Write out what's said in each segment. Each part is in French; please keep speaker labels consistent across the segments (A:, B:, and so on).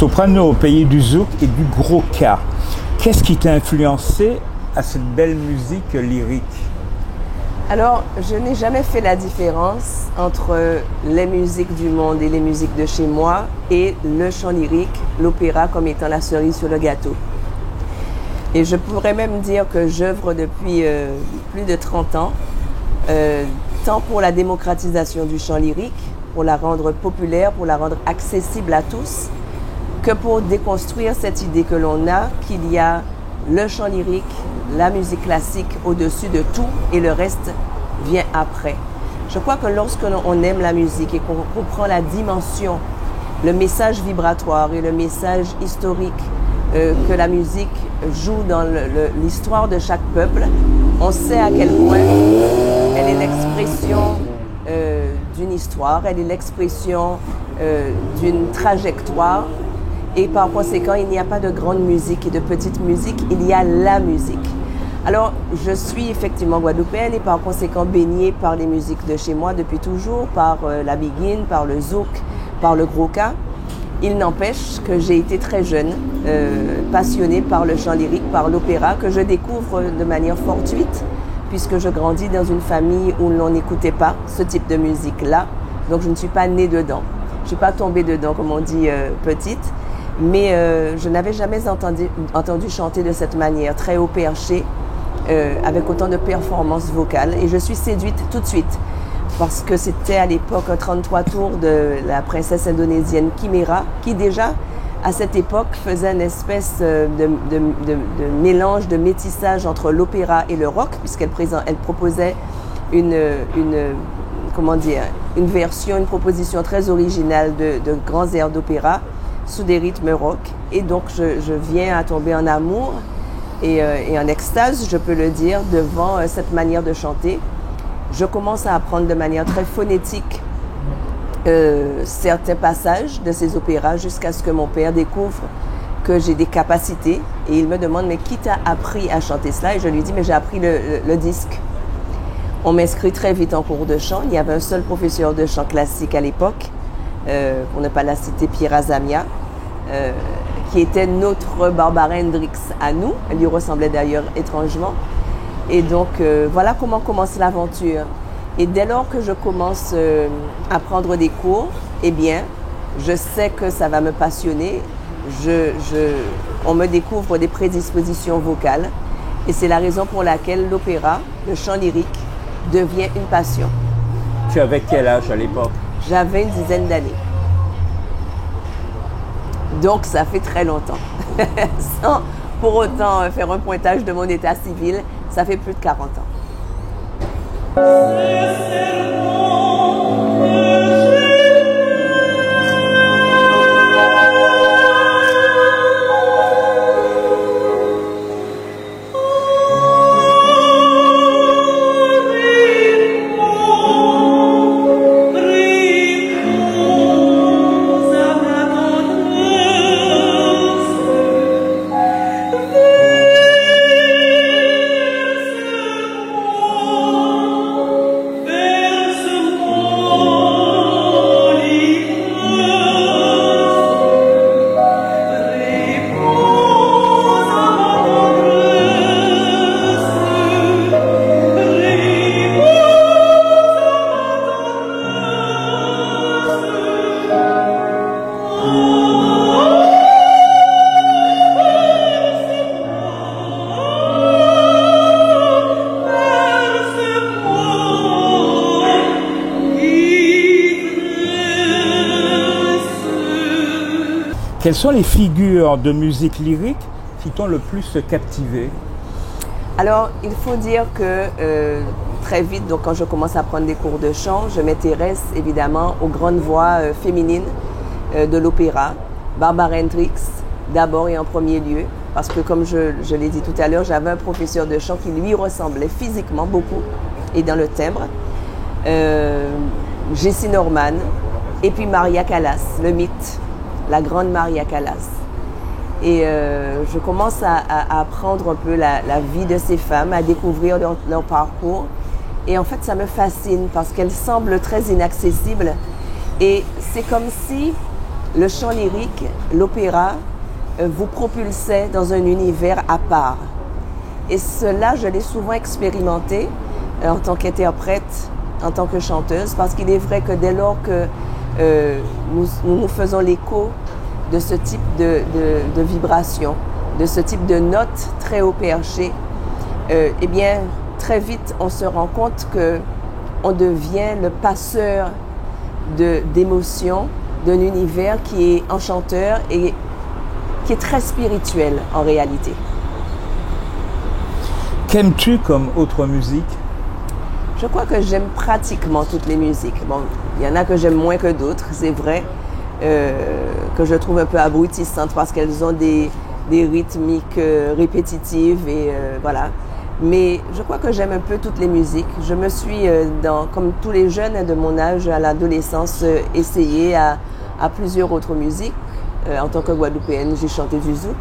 A: soprano au pays du zouk et du gros K. Qu'est-ce qui t'a influencé à cette belle musique lyrique?
B: Alors, je n'ai jamais fait la différence entre les musiques du monde et les musiques de chez moi et le chant lyrique, l'opéra comme étant la cerise sur le gâteau. Et je pourrais même dire que j'œuvre depuis plus de 30 ans, tant pour la démocratisation du chant lyrique, pour la rendre populaire, pour la rendre accessible à tous, que pour déconstruire cette idée que l'on a qu'il y a le chant lyrique, la musique classique au-dessus de tout et le reste vient après. Je crois que lorsque l'on aime la musique et qu'on comprend la dimension, le message vibratoire et le message historique que la musique joue dans l'histoire de chaque peuple, on sait à quel point elle est l'expression d'une histoire, elle est l'expression d'une trajectoire et par conséquent, il n'y a pas de grande musique et de petite musique, il y a la musique. Alors, je suis effectivement guadeloupéenne et par conséquent baignée par les musiques de chez moi depuis toujours, par la biguine, par le zouk, par le gros K. Il n'empêche que j'ai été très jeune, passionnée par le chant lyrique, par l'opéra, que je découvre de manière fortuite, puisque je grandis dans une famille où l'on n'écoutait pas ce type de musique-là. Donc, je ne suis pas née dedans. Je ne suis pas tombée dedans, comme on dit, petite. Mais je n'avais jamais entendu chanter de cette manière, très haut perché, avec autant de performances vocales. Et je suis séduite tout de suite, parce que c'était à l'époque un 33 tours de la princesse indonésienne Chimera, qui déjà, à cette époque, faisait une espèce de mélange, de métissage entre l'opéra et le rock, puisqu'elle proposait une version, une proposition très originale de grands airs d'opéra, sous des rythmes rock. Et donc, je viens à tomber en amour et en extase, je peux le dire, devant cette manière de chanter. Je commence à apprendre de manière très phonétique certains passages de ces opéras jusqu'à ce que mon père découvre que j'ai des capacités. Et il me demande, mais qui t'a appris à chanter cela? Et je lui dis, mais j'ai appris le disque. On m'inscrit très vite en cours de chant. Il y avait un seul professeur de chant classique à l'époque, pour ne pas la citer, Pierre Azamia, qui était notre Barbara Hendricks à nous. Elle lui ressemblait d'ailleurs étrangement. Et donc, voilà comment commence l'aventure. Et dès lors que je commence à prendre des cours, eh bien, je sais que ça va me passionner. On me découvre des prédispositions vocales. Et c'est la raison pour laquelle l'opéra, le chant lyrique, devient une passion.
A: Tu avais quel âge à l'époque?
B: J'avais une dizaine d'années. Donc, ça fait très longtemps. Sans pour autant faire un pointage de mon état civil, ça fait plus de 40 ans.
A: Quelles sont les figures de musique lyrique qui t'ont le plus captivé?
B: Alors, il faut dire que très vite, donc quand je commence à prendre des cours de chant, je m'intéresse évidemment aux grandes voix féminines de l'opéra. Barbara Hendricks, d'abord et en premier lieu, parce que comme je l'ai dit tout à l'heure, j'avais un professeur de chant qui lui ressemblait physiquement beaucoup et dans le timbre. Jessie Norman, et puis Maria Callas, le mythe, la grande Maria Callas. Et je commence à apprendre un peu la vie de ces femmes, à découvrir leur parcours. Et en fait, ça me fascine parce qu'elles semblent très inaccessibles. Et c'est comme si le chant lyrique, l'opéra, vous propulsait dans un univers à part. Et cela, je l'ai souvent expérimenté en tant qu'interprète, en tant que chanteuse, parce qu'il est vrai que dès lors que nous faisons l'écho de ce type de vibration, de ce type de notes très haut perchées, eh bien, très vite, on se rend compte qu'on devient le passeur d'émotions d'un univers qui est enchanteur et qui est très spirituel en réalité.
A: Qu'aimes-tu comme autre musique?
B: Je crois que j'aime pratiquement toutes les musiques. Bon, il y en a que j'aime moins que d'autres, c'est vrai, que je trouve un peu abrutissantes parce qu'elles ont des rythmiques répétitives et voilà. Mais je crois que j'aime un peu toutes les musiques. Je me suis, comme tous les jeunes de mon âge à l'adolescence, essayé à plusieurs autres musiques. En tant que Guadeloupéenne, j'ai chanté du zouk,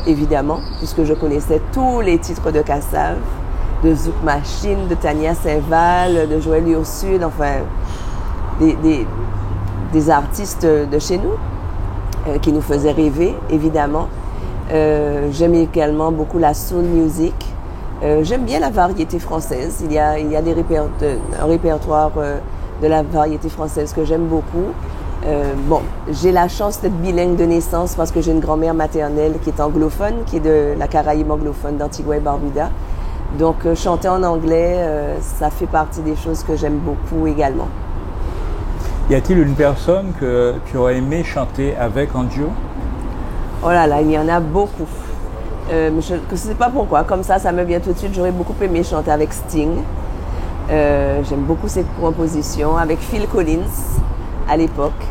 B: évidemment, puisque je connaissais tous les titres de Kassav, de Zouk Machine, de Tania Saint-Val, de Joël Ursule, enfin, des artistes de chez nous qui nous faisaient rêver, évidemment. J'aime également beaucoup la soul music. J'aime bien la variété française. Il y a un répertoire de la variété française que j'aime beaucoup. Bon, j'ai la chance d'être bilingue de naissance parce que j'ai une grand-mère maternelle qui est anglophone, qui est de la Caraïbe anglophone d'Antigua et Barbuda. Donc, chanter en anglais, ça fait partie des choses que j'aime beaucoup également.
A: Y a-t-il une personne que tu aurais aimé chanter avec en duo?
B: Oh là là, il y en a beaucoup. Je ne sais pas pourquoi, comme ça me vient tout de suite. J'aurais beaucoup aimé chanter avec Sting. J'aime beaucoup ses compositions. Avec Phil Collins, à l'époque.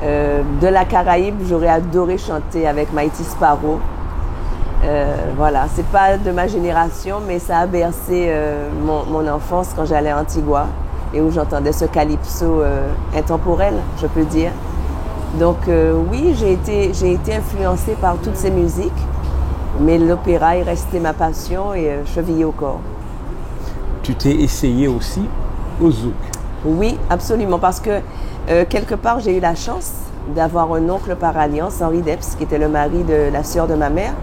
B: De la Caraïbe, j'aurais adoré chanter avec Mighty Sparrow. Voilà, c'est pas de ma génération, mais ça a bercé mon enfance quand j'allais à Antigua et où j'entendais ce calypso intemporel, je peux dire. Donc oui, j'ai été influencée par toutes ces musiques, mais l'opéra est resté ma passion et chevillée au corps.
A: Tu t'es essayée aussi au zouk?
B: Oui, absolument, parce que quelque part, j'ai eu la chance d'avoir un oncle par alliance, Henri Depps, qui était le mari de la sœur de ma mère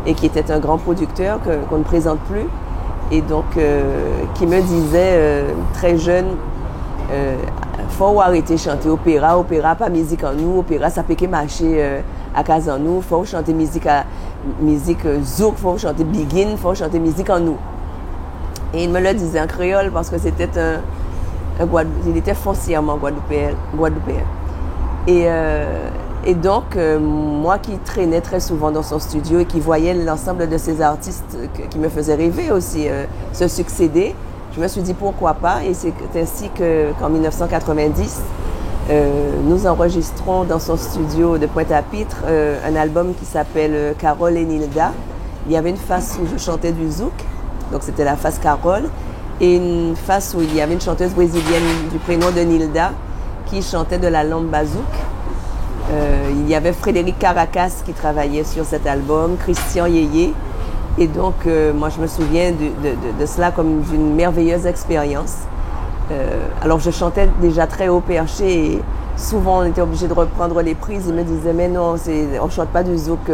B: et qui était un grand producteur qu'on ne présente plus. Et donc, qui me disait très jeune, faut arrêter de chanter opéra, pas musique en nous, opéra ça peut que marcher à casa en nous, faut chanter musique zouk, faut chanter begin, faut chanter musique en nous. Et il me le disait en créole parce que c'était il était foncièrement guadeloupéen. Et donc, moi qui traînais très souvent dans son studio et qui voyais l'ensemble de ces artistes qui me faisaient rêver aussi se succéder, je me suis dit pourquoi pas. Et c'est ainsi qu'en 1990, nous enregistrons dans son studio de Pointe-à-Pitre un album qui s'appelle Carole et Nilda. Il y avait une face où je chantais du zouk, donc c'était la face Carole, et une face où il y avait une chanteuse brésilienne du prénom de Nilda qui chantait de la lamba zouk. Il y avait Frédéric Caracas qui travaillait sur cet album, Christian Yéyé. Et donc, moi, je me souviens de cela comme d'une merveilleuse expérience. Alors, je chantais déjà très haut perché et souvent, on était obligé de reprendre les prises. Ils me disaient, mais non, on ne chante pas du zouk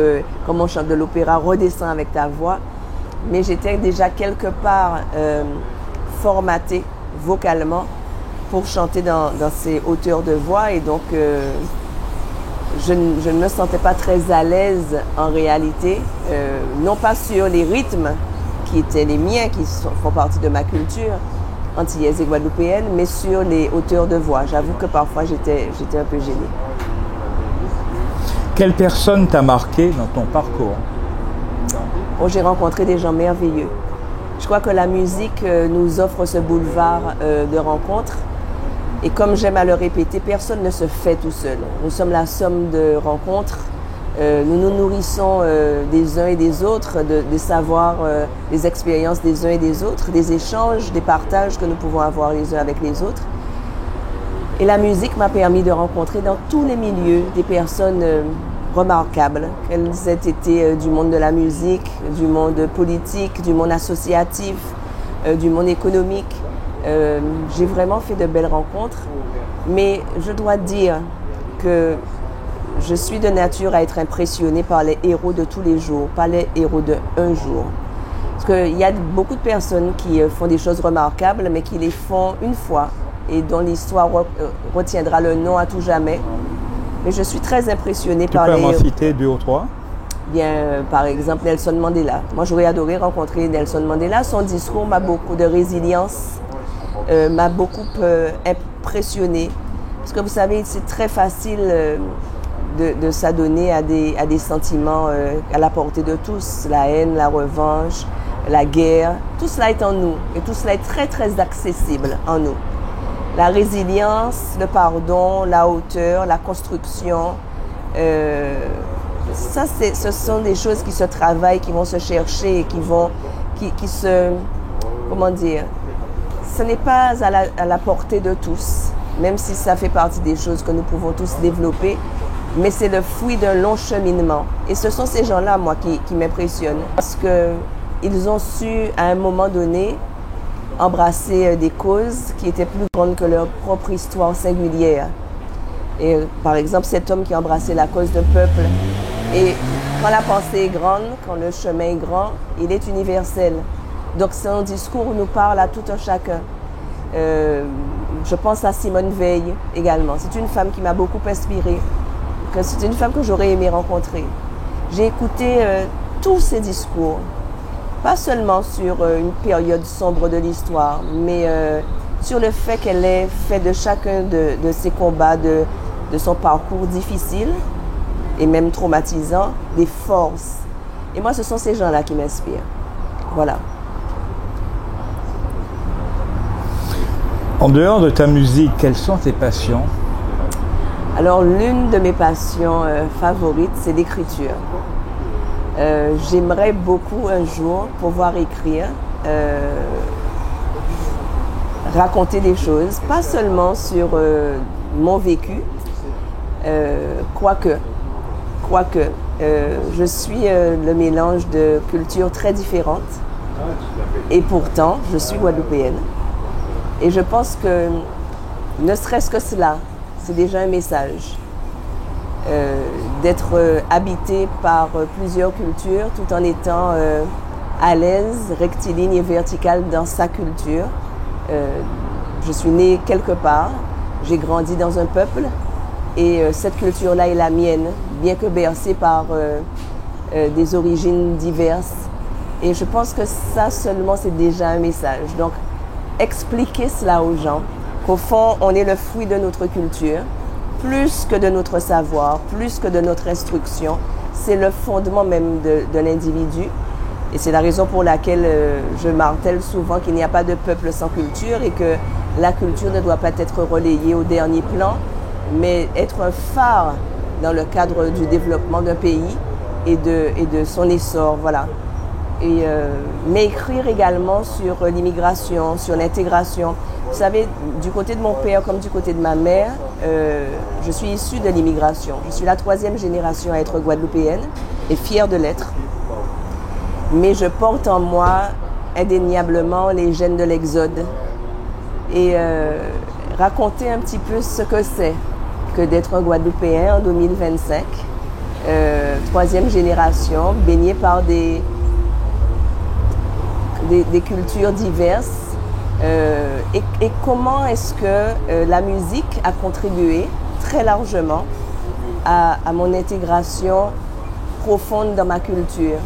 B: comme on chante de l'opéra, redescends avec ta voix. Mais j'étais déjà quelque part formatée vocalement pour chanter dans ces hauteurs de voix. Et donc, je ne me sentais pas très à l'aise en réalité, non pas sur les rythmes qui étaient les miens, qui font partie de ma culture antillaise et guadeloupéenne, mais sur les hauteurs de voix. J'avoue que parfois j'étais un peu gênée.
A: Quelle personne t'a marqué dans ton parcours?
B: Oh, j'ai rencontré des gens merveilleux. Je crois que la musique nous offre ce boulevard de rencontres. Et comme j'aime à le répéter, personne ne se fait tout seul. Nous sommes la somme de rencontres. Nous nous nourrissons des uns et des autres, des savoirs, des expériences des uns et des autres, des échanges, des partages que nous pouvons avoir les uns avec les autres. Et la musique m'a permis de rencontrer dans tous les milieux des personnes remarquables, qu'elles aient été du monde de la musique, du monde politique, du monde associatif, du monde économique. J'ai vraiment fait de belles rencontres, mais je dois dire que je suis de nature à être impressionnée par les héros de tous les jours, pas les héros de un jour. Parce qu'il y a beaucoup de personnes qui font des choses remarquables, mais qui les font une fois et dont l'histoire retiendra le nom à tout jamais. Mais je suis très impressionnée par les...
A: Tu peux m'en citer 2 ou 3?
B: Bien, par exemple, Nelson Mandela. Moi, j'aurais adoré rencontrer Nelson Mandela. Son discours m'a beaucoup de résilience, m'a beaucoup impressionné. Parce que vous savez, c'est très facile de s'adonner à des sentiments à la portée de tous. La haine, la revanche, la guerre, tout cela est en nous. Et tout cela est très, très accessible en nous. La résilience, le pardon, la hauteur, la construction, ça, ce sont des choses qui se travaillent, qui vont se chercher et qui se... Comment dire? Ce n'est pas à la portée de tous, même si ça fait partie des choses que nous pouvons tous développer, mais c'est le fruit d'un long cheminement. Et ce sont ces gens-là, moi, qui m'impressionnent, parce qu'ils ont su, à un moment donné, embrasser des causes qui étaient plus grandes que leur propre histoire singulière. Et par exemple, cet homme qui a embrassé la cause d'un peuple. Et quand la pensée est grande, quand le chemin est grand, il est universel. Donc son discours nous parle à tout un chacun. Je pense à Simone Veil également. C'est une femme qui m'a beaucoup inspirée. C'est une femme que j'aurais aimé rencontrer. J'ai écouté tous ses discours. Pas seulement sur une période sombre de l'histoire, mais sur le fait qu'elle ait fait de chacun de ses combats, de son parcours difficile et même traumatisant, des forces. Et moi, ce sont ces gens-là qui m'inspirent. Voilà.
A: En dehors de ta musique, quelles sont tes passions?
B: Alors, l'une de mes passions favorites, c'est l'écriture. J'aimerais beaucoup un jour pouvoir écrire, raconter des choses, pas seulement sur mon vécu, quoique je suis le mélange de cultures très différentes et pourtant je suis guadeloupéenne. Et je pense que ne serait-ce que cela, c'est déjà un message. D'être habité par plusieurs cultures tout en étant à l'aise, rectiligne et verticale dans sa culture. Je suis née quelque part, j'ai grandi dans un peuple et cette culture-là est la mienne, bien que bercée par des origines diverses. Et je pense que ça seulement c'est déjà un message. Donc expliquer cela aux gens, qu'au fond on est le fruit de notre culture, plus que de notre savoir, plus que de notre instruction. C'est le fondement même de l'individu. Et c'est la raison pour laquelle je martèle souvent qu'il n'y a pas de peuple sans culture et que la culture ne doit pas être relayée au dernier plan, mais être un phare dans le cadre du développement d'un pays et de son essor. Voilà. Mais écrire également sur l'immigration, sur l'intégration. Vous savez, du côté de mon père comme du côté de ma mère, je suis issue de l'immigration. Je suis la 3e génération à être guadeloupéenne et fière de l'être. Mais je porte en moi indéniablement les gènes de l'exode. Et raconter un petit peu ce que c'est que d'être un Guadeloupéen en 2025, 3e génération, baigné par des cultures diverses. Et comment est-ce que la musique a contribué très largement à mon intégration profonde dans ma culture.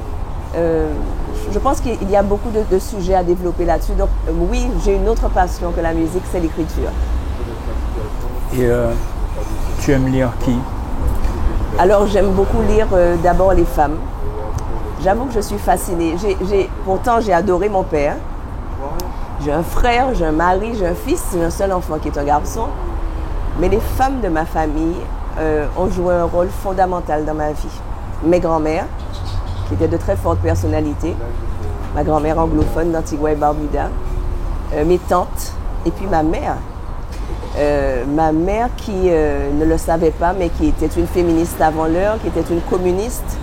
B: Je pense qu'il y a beaucoup de sujets à développer là-dessus. Donc oui, j'ai une autre passion que la musique, c'est l'écriture.
A: Et tu aimes lire qui?
B: Alors j'aime beaucoup lire d'abord les femmes. J'avoue que je suis fascinée. Pourtant, j'ai adoré mon père. J'ai un frère, j'ai un mari, j'ai un fils, j'ai un seul enfant qui est un garçon. Mais les femmes de ma famille ont joué un rôle fondamental dans ma vie. Mes grands-mères, qui étaient de très fortes personnalités, ma grand-mère anglophone d'Antigua et Barbuda, mes tantes, et puis ma mère. Ma mère qui ne le savait pas, mais qui était une féministe avant l'heure, qui était une communiste.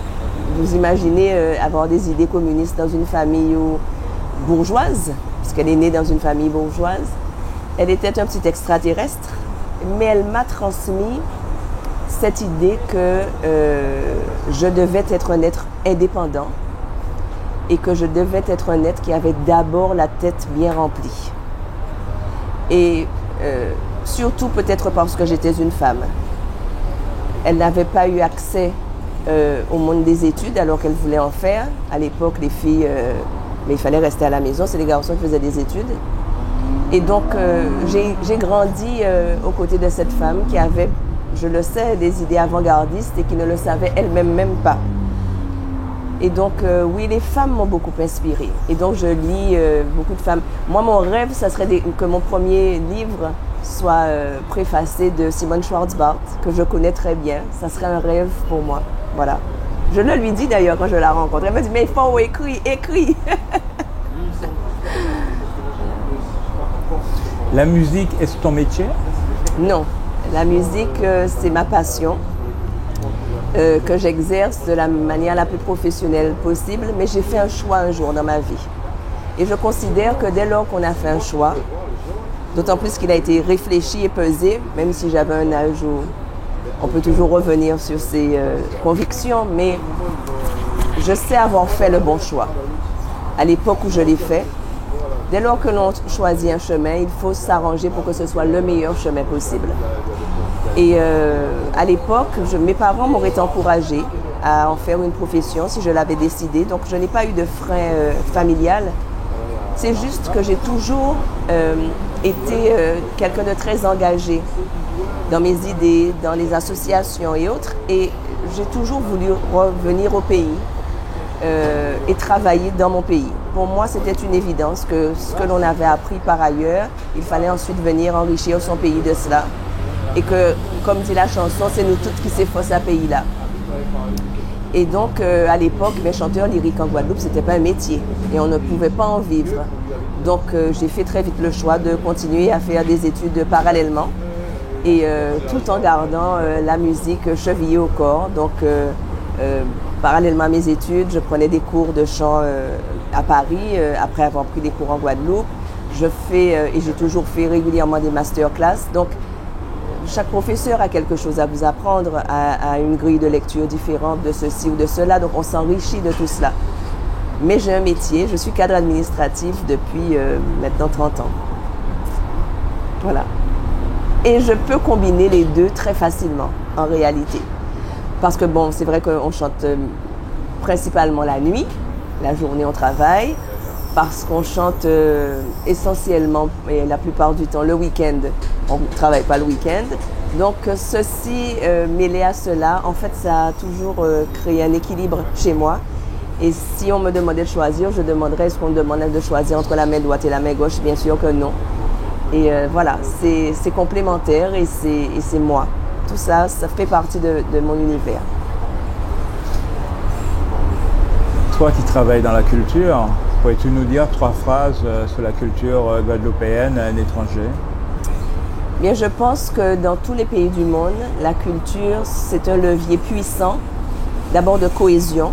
B: Vous imaginez avoir des idées communistes dans une famille bourgeoise, puisqu'elle est née dans une famille bourgeoise. Elle était un petit extraterrestre, mais elle m'a transmis cette idée que je devais être un être indépendant et que je devais être un être qui avait d'abord la tête bien remplie. Et surtout peut-être parce que j'étais une femme. Elle n'avait pas eu accès au monde des études alors qu'elle voulait en faire. À l'époque, les filles, mais il fallait rester à la maison, c'est les garçons qui faisaient des études. Et donc, j'ai grandi aux côtés de cette femme qui avait, je le sais, des idées avant-gardistes et qui ne le savait elle-même même pas. Et donc, oui, les femmes m'ont beaucoup inspirée. Et donc, je lis beaucoup de femmes. Moi, mon rêve, ça serait que mon premier livre soit préfacé de Simone Schwarzbart, que je connais très bien. Ça serait un rêve pour moi. Voilà. Je le lui dis d'ailleurs quand je la rencontre. Elle me dit, mais il faut écrire, écris.
A: La musique, est-ce ton métier?
B: Non. La musique, c'est ma passion. Que j'exerce de la manière la plus professionnelle possible, mais j'ai fait un choix un jour dans ma vie. Et je considère que dès lors qu'on a fait un choix, d'autant plus qu'il a été réfléchi et pesé, même si j'avais un âge où on peut toujours revenir sur ses convictions, mais je sais avoir fait le bon choix. À l'époque où je l'ai fait, dès lors que l'on choisit un chemin, il faut s'arranger pour que ce soit le meilleur chemin possible. Et à l'époque, mes parents m'auraient encouragée à en faire une profession si je l'avais décidé. Donc je n'ai pas eu de frein familial. C'est juste que j'ai toujours été quelqu'un de très engagé dans mes idées, dans les associations et autres. Et j'ai toujours voulu revenir au pays et travailler dans mon pays. Pour moi, c'était une évidence que ce que l'on avait appris par ailleurs, il fallait ensuite venir enrichir son pays de cela. Et que, comme dit la chanson, c'est nous toutes qui s'efforçons à pays-là. Et donc, à l'époque, chanteur lyrique en Guadeloupe, c'était pas un métier. Et on ne pouvait pas en vivre. Donc, j'ai fait très vite le choix de continuer à faire des études parallèlement. Et tout en gardant la musique chevillée au corps. Donc, parallèlement à mes études, je prenais des cours de chant à Paris, après avoir pris des cours en Guadeloupe. Je fais, et j'ai toujours fait régulièrement des masterclass. Donc, chaque professeur a quelque chose à vous apprendre, a une grille de lecture différente de ceci ou de cela, donc on s'enrichit de tout cela. Mais j'ai un métier, je suis cadre administratif depuis maintenant 30 ans. Voilà. Et je peux combiner les deux très facilement, en réalité. Parce que bon, c'est vrai qu'on chante principalement la nuit, la journée on travaille, parce qu'on chante essentiellement, et la plupart du temps, le week-end. On ne travaille pas le week-end. Donc, ceci mêlé à cela, en fait, ça a toujours créé un équilibre chez moi. Et si on me demandait de choisir, je demanderais est-ce qu'on me demandait de choisir entre la main droite et la main gauche? Bien sûr que non. Et voilà, c'est complémentaire et c'est moi. Tout ça, ça fait partie de mon univers.
A: Toi qui travailles dans la culture, pourrais-tu nous dire 3 phrases sur la culture guadeloupéenne à l'étranger?
B: Bien, je pense que dans tous les pays du monde, la culture, c'est un levier puissant, d'abord de cohésion,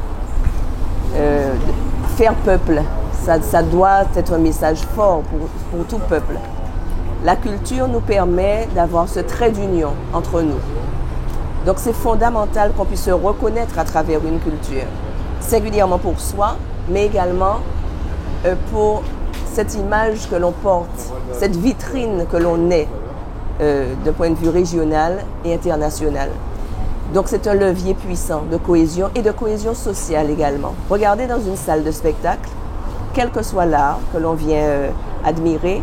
B: faire peuple. Ça doit être un message fort pour tout peuple. La culture nous permet d'avoir ce trait d'union entre nous. Donc c'est fondamental qu'on puisse se reconnaître à travers une culture, singulièrement pour soi, mais également pour cette image que l'on porte, cette vitrine que l'on est d'un point de vue régional et international. Donc c'est un levier puissant de cohésion et de cohésion sociale également. Regardez dans une salle de spectacle, quel que soit l'art que l'on vient admirer,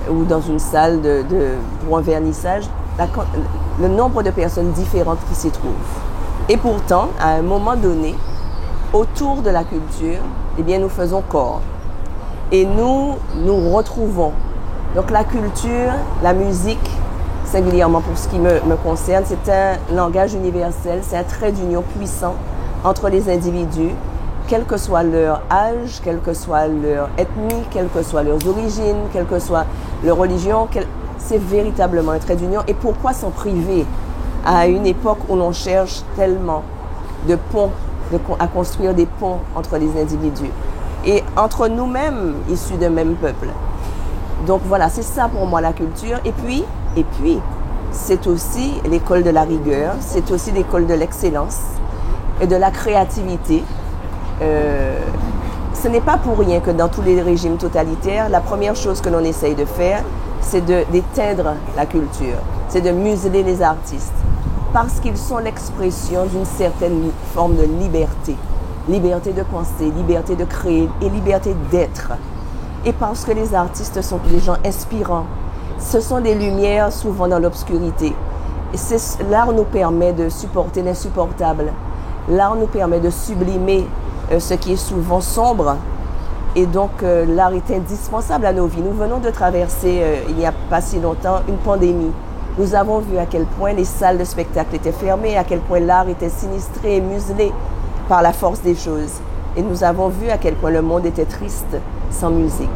B: ou dans une salle pour un vernissage, le nombre de personnes différentes qui s'y trouvent. Et pourtant, à un moment donné, autour de la culture, eh bien, nous faisons corps. Et nous nous retrouvons. Donc la culture, la musique, singulièrement pour ce qui me concerne, c'est un langage universel, c'est un trait d'union puissant entre les individus, quel que soit leur âge, quelle que soit leur ethnie, quelles que soient leurs origines, quelle que soit leur religion, c'est véritablement un trait d'union. Et pourquoi s'en priver à une époque où l'on cherche tellement de ponts, à construire des ponts entre les individus et entre nous-mêmes issus d'un même peuple. Donc voilà, c'est ça pour moi la culture. Et puis, c'est aussi l'école de la rigueur, c'est aussi l'école de l'excellence et de la créativité. Ce n'est pas pour rien que dans tous les régimes totalitaires, la première chose que l'on essaye de faire, c'est d'éteindre la culture, c'est de museler les artistes, parce qu'ils sont l'expression d'une certaine forme de liberté. Liberté de penser, liberté de créer et liberté d'être. Et parce que les artistes sont des gens inspirants, ce sont des lumières souvent dans l'obscurité. L'art nous permet de supporter l'insupportable. L'art nous permet de sublimer ce qui est souvent sombre. Et donc l'art est indispensable à nos vies. Nous venons de traverser, il n'y a pas si longtemps, une pandémie. Nous avons vu à quel point les salles de spectacle étaient fermées, à quel point l'art était sinistré et muselé par la force des choses. Et nous avons vu à quel point le monde était triste sans musique,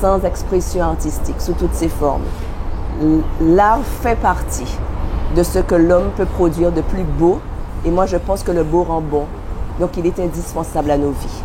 B: sans expression artistique, sous toutes ses formes. L'art fait partie de ce que l'homme peut produire de plus beau. Et moi, je pense que le beau rend bon. Donc, il est indispensable à nos vies.